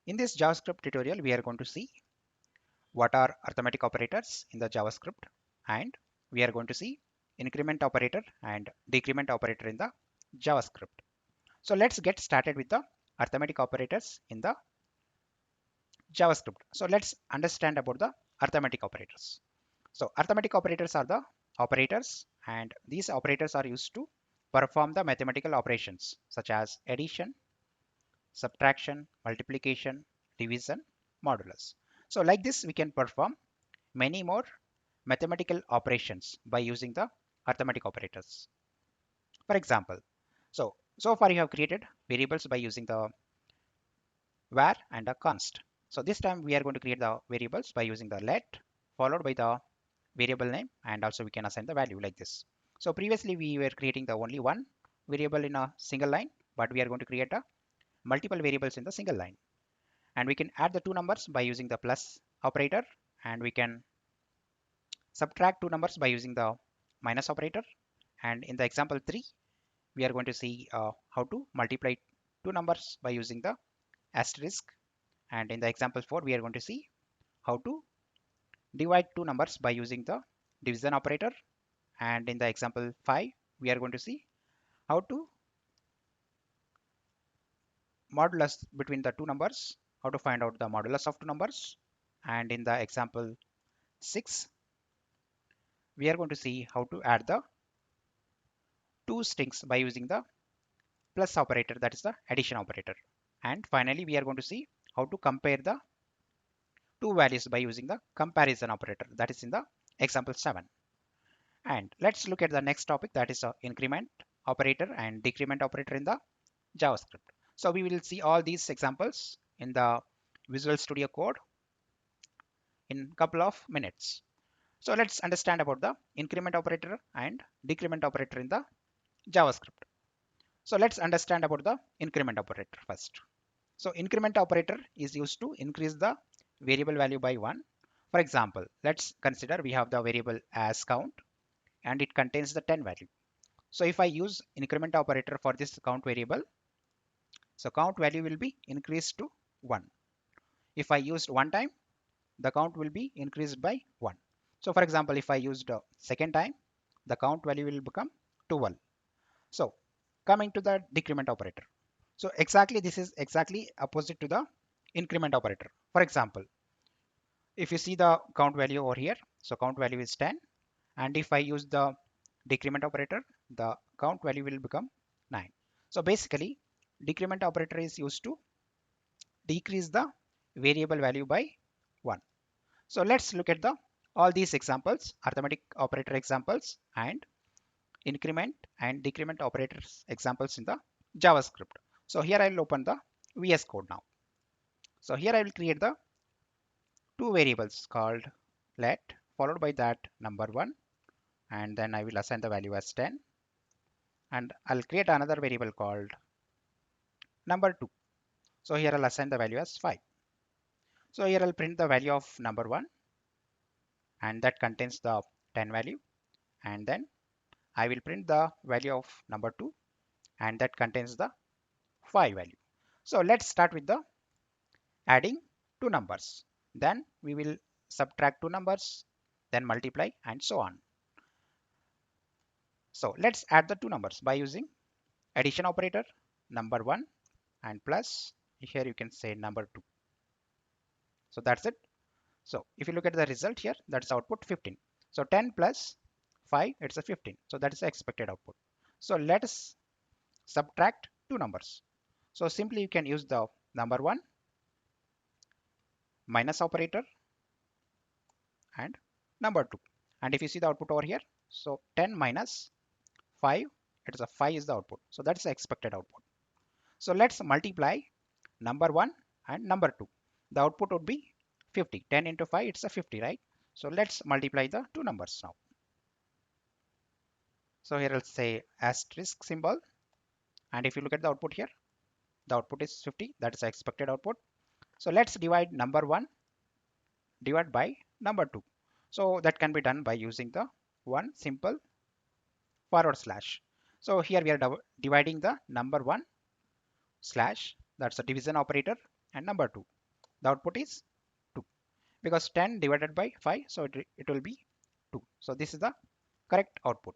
In this JavaScript tutorial, we are going to see what are arithmetic operators in the JavaScript, and we are going to see increment operator and decrement operator in the JavaScript. So let's get started with the arithmetic operators in the JavaScript. So let's understand about the arithmetic operators. So arithmetic operators are the operators, and these operators are used to perform the mathematical operations such as addition, subtraction, multiplication, division, modulus. So like this, we can perform many more mathematical operations by using the arithmetic operators. For example, so far you have created variables by using the var and a const. So this time we are going to create the variables by using the let followed by the variable name, and also we can assign the value like this. So previously we were creating the only one variable in a single line, but we are going to create a multiple variables in the single line. And we can add the two numbers by using the plus operator, and we can subtract two numbers by using the minus operator. And in the example 3, we are going to see how to multiply two numbers by using the asterisk. And in the example 4, we are going to see how to divide two numbers by using the division operator. And in the example 5, we are going to see how to modulus between the two numbers, how to find out the modulus of two numbers. And in the example 6, we are going to see how to add the two strings by using the plus operator, that is the addition operator. And finally, we are going to see how to compare the two values by using the comparison operator, that is in the example 7. And let's look at the next topic, that is increment operator and decrement operator in the JavaScript. So we will see all these examples in the Visual Studio Code in a couple of minutes. So let's understand about the increment operator and decrement operator in the JavaScript. So let's understand about the increment operator first. So increment operator is used to increase the variable value by 1. For example, let's consider we have the variable as count and it contains the 10 value. So if I use increment operator for this count variable, so count value will be increased to 1. If I used one time, the count will be increased by 1. So for example, if I used second time, the count value will become 12. So coming to the decrement operator. So exactly this is exactly opposite to the increment operator. For example, if you see the count value over here, so count value is 10, and if I use the decrement operator, the count value will become 9. So basically, decrement operator is used to decrease the variable value by 1. So let's look at the all these examples, arithmetic operator examples and increment and decrement operators examples in the JavaScript. So here I will open the VS Code now. So here I will create the two variables called let followed by that number 1, and then I will assign the value as 10, and I'll create another variable called number 2. So here I'll assign the value as 5. So here I'll print the value of number 1, and that contains the 10 value, and then I will print the value of number 2, and that contains the 5 value. So let's start with the adding two numbers. Then we will subtract two numbers, then multiply, and so on. So let's add the two numbers by using addition operator, number 1 and plus, here you can say number 2. So that's it. So if you look at the result here, that's output 15. So 10 plus 5, it's a 15. So that is the expected output. So let us subtract two numbers. So simply you can use the number 1 minus operator and number 2. And if you see the output over here, so 10 minus 5, it is a 5 is the output. So that's the expected output. So let's multiply number 1 and number 2. The output would be 50. 10 into 5, it's a 50, right? So let's multiply the two numbers now. So here I'll say asterisk symbol. And if you look at the output here, the output is 50. That is the expected output. So let's divide number 1 divide by number 2. So that can be done by using the one simple forward slash. So here we are dividing the number 1 slash, that's a division operator, and number 2. The output is 2 because 10 divided by 5, so it will be 2. So this is the correct output.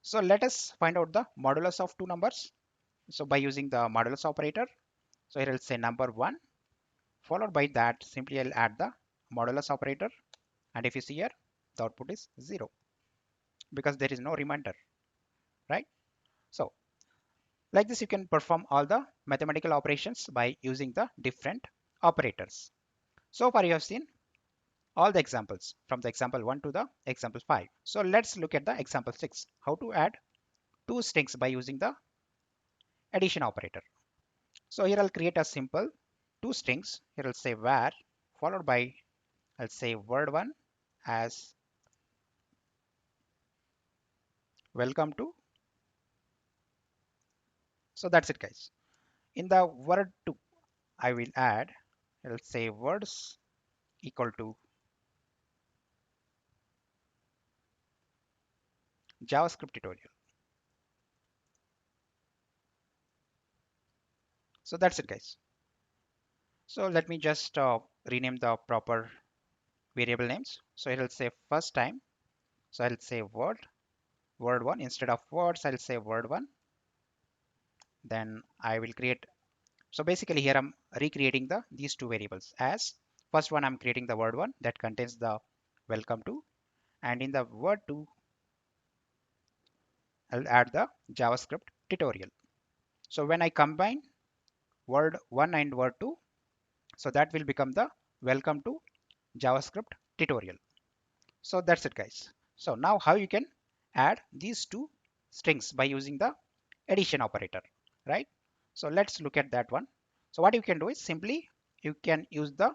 So let us find out the modulus of two numbers. So by using the modulus operator, so here I'll say number 1, followed by that simply I'll add the modulus operator, and if you see here, the output is 0 because there is no remainder, right? So like this you can perform all the mathematical operations by using the different operators. So far you have seen all the examples from the example 1 to the example 5. So let's look at the example 6, how to add two strings by using the addition operator. So here I'll create a simple two strings. Here I'll say var followed by I'll say word1 as welcome to. So that's it guys. In the word2 I will add, I'll say words equal to JavaScript tutorial. So that's it guys. So let me just rename the proper variable names. So it'll say first time. So I'll say word1 instead of words. I'll say word1. Then I will create. So basically here I'm recreating these two variables. As first one I'm creating the word1 that contains the welcome to, and in the word2 I'll add the JavaScript tutorial. So when I combine word1 and word2, so that will become the welcome to JavaScript tutorial. So that's it guys. So now how you can add these two strings by using the addition operator, right? So let's look at that one. So what you can do is simply you can use the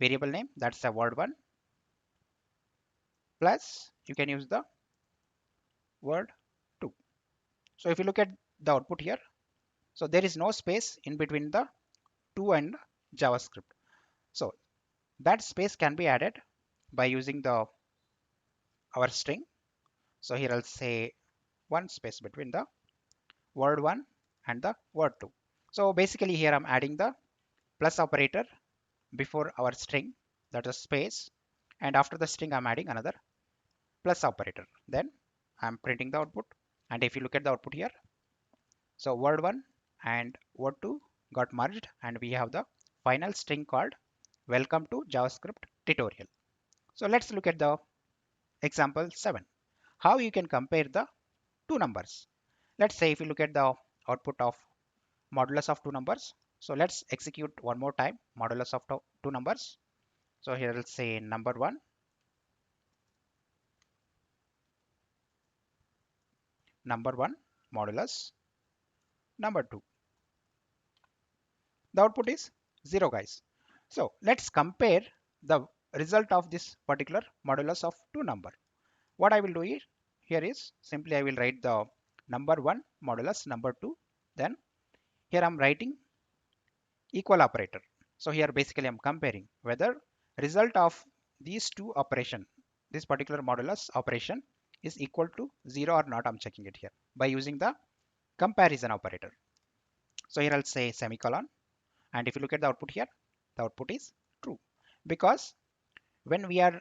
variable name, that's a word1, plus you can use the word2. So if you look at the output here, so there is no space in between the 2 and JavaScript. So that space can be added by using the our string. So here I'll say one space between the word1 and the word2. So basically here I'm adding the plus operator before our string, that is space, and after the string I'm adding another plus operator. Then I'm printing the output, and if you look at the output here, so word1 and word2 got merged and we have the final string called welcome to JavaScript tutorial. So let's look at the example 7, how you can compare the two numbers. Let's say if you look at the output of modulus of two numbers. So let's execute one more time modulus of two numbers. So here I'll say number 1, modulus number 2. The output is 0 guys. So let's compare the result of this particular modulus of two number. What I will do here is simply I will write the number 1 modulus number 2. Then here I'm writing equal operator. So here basically I'm comparing whether result of these two operation, this particular modulus operation is equal to 0 or not. I'm checking it here by using the comparison operator. So here I'll say semicolon, and if you look at the output here, the output is true because when we are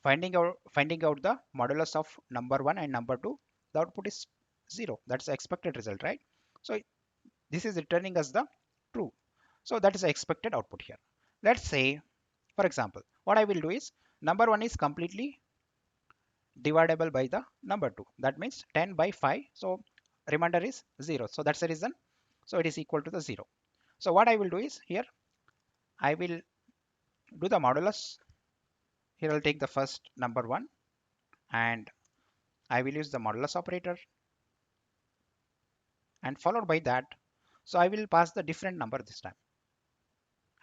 finding out the modulus of number 1 and number 2, the output is 0. That's the expected result, right? So this is returning us the true. So that is the expected output here. Let's say, for example, what I will do is number 1 is completely divisible by the number 2. That means 10 by 5. So remainder is 0. So that's the reason. So it is equal to the 0. So what I will do is here I will do the modulus. Here I'll take the first number 1 and I will use the modulus operator, and followed by that, so I will pass the different number this time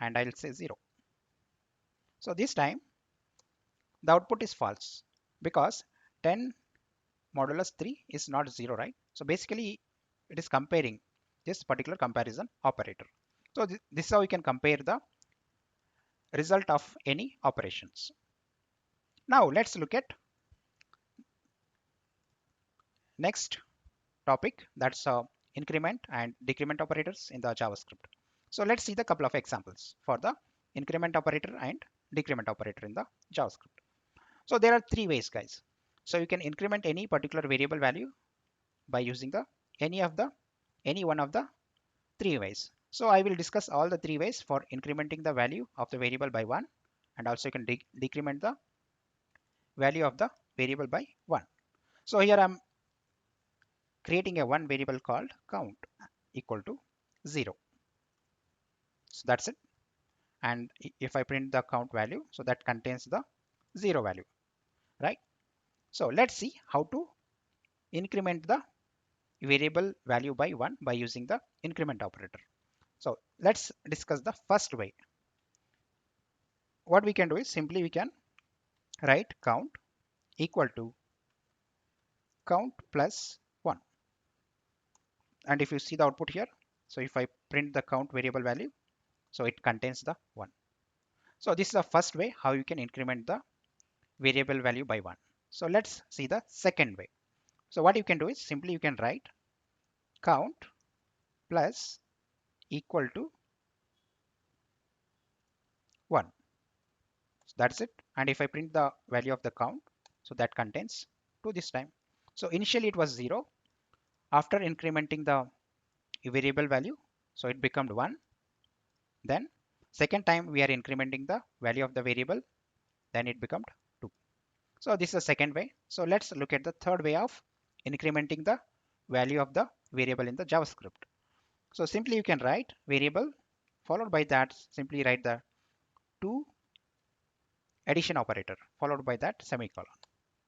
and I'll say 0. So this time the output is false because 10 modulus 3 is not 0, right? So basically it is comparing this particular comparison operator. So this is how we can compare the result of any operations. Now let's look at next topic, that's increment and decrement operators in the JavaScript. So let's see the couple of examples for the increment operator and decrement operator in the JavaScript. So there are three ways, guys. So you can increment any particular variable value by using the any one of the three ways. So I will discuss all the three ways for incrementing the value of the variable by 1, and also you can decrement the value of the variable by 1. So here I'm creating a one variable called count equal to 0. So that's it. And if I print the count value, so that contains the 0 value, right? So let's see how to increment the variable value by 1 by using the increment operator. So let's discuss the first way. What we can do is simply we can write count equal to count plus 1. And if you see the output here, so if I print the count variable value, so it contains the 1. So this is the first way how you can increment the variable value by 1. So let's see the second way. So what you can do is simply you can write count plus equal to 1. So that's it. And if I print the value of the count, so that contains 2 this time. So initially it was 0. After incrementing the variable value, so it became 1. Then second time we are incrementing the value of the variable, then it becomes 2. So this is the second way. So let's look at the third way of incrementing the value of the variable in the JavaScript. So simply you can write variable, followed by that simply write the 2 addition operator, followed by that semicolon.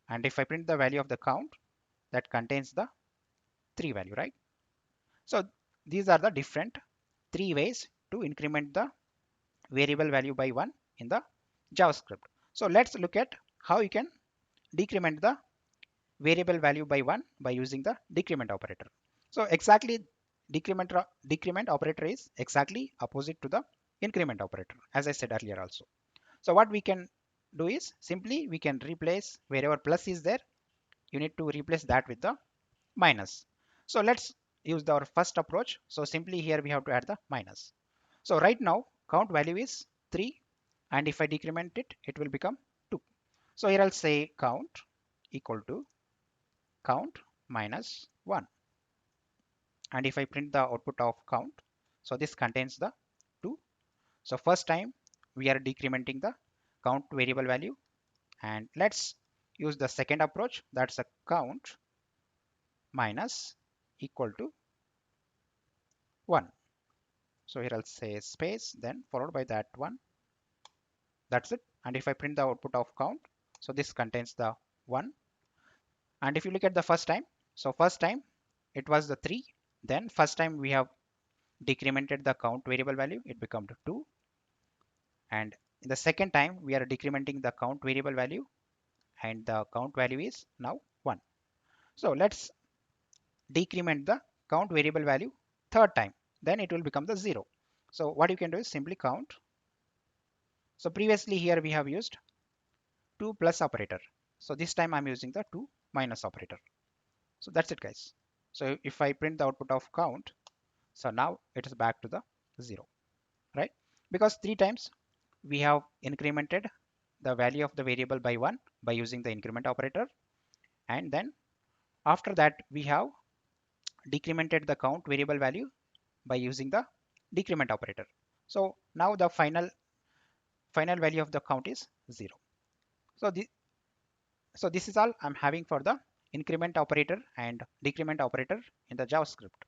And if I print the value of the count, that contains the 3 value, right? So these are the different 3 ways to increment the variable value by 1 in the JavaScript. So let's look at how you can decrement the variable value by 1 by using the decrement operator. So exactly decrement operator is exactly opposite to the increment operator, as I said earlier also. So what we can do is simply we can replace wherever plus is there, you need to replace that with the minus. So let's use our first approach. So simply here we have to add the minus. So right now count value is 3, and if I decrement it, it will become 2. So here I'll say count equal to count minus 1. And if I print the output of count, so this contains the 2. So first time we are decrementing the count variable value, and let's use the second approach, that's a count minus equal to 1. So here I'll say space, then followed by that 1. That's it. And if I print the output of count, so this contains the 1. And if you look at the first time, so first time it was the 3. Then first time we have decremented the count variable value, it became 2. And in the second time we are decrementing the count variable value, and the count value is now 1. So let's decrement the count variable value third time, then it will become the 0. So what you can do is simply count. So previously here we have used 2 plus operator. So this time I'm using the 2 minus operator. So that's it, guys. So if I print the output of count, so now it is back to the 0, right? Because 3 times we have incremented the value of the variable by 1 by using the increment operator, and then after that we have decremented the count variable value by using the decrement operator. So now the final value of the count is 0. So this is all I'm having for the increment operator and decrement operator in the JavaScript.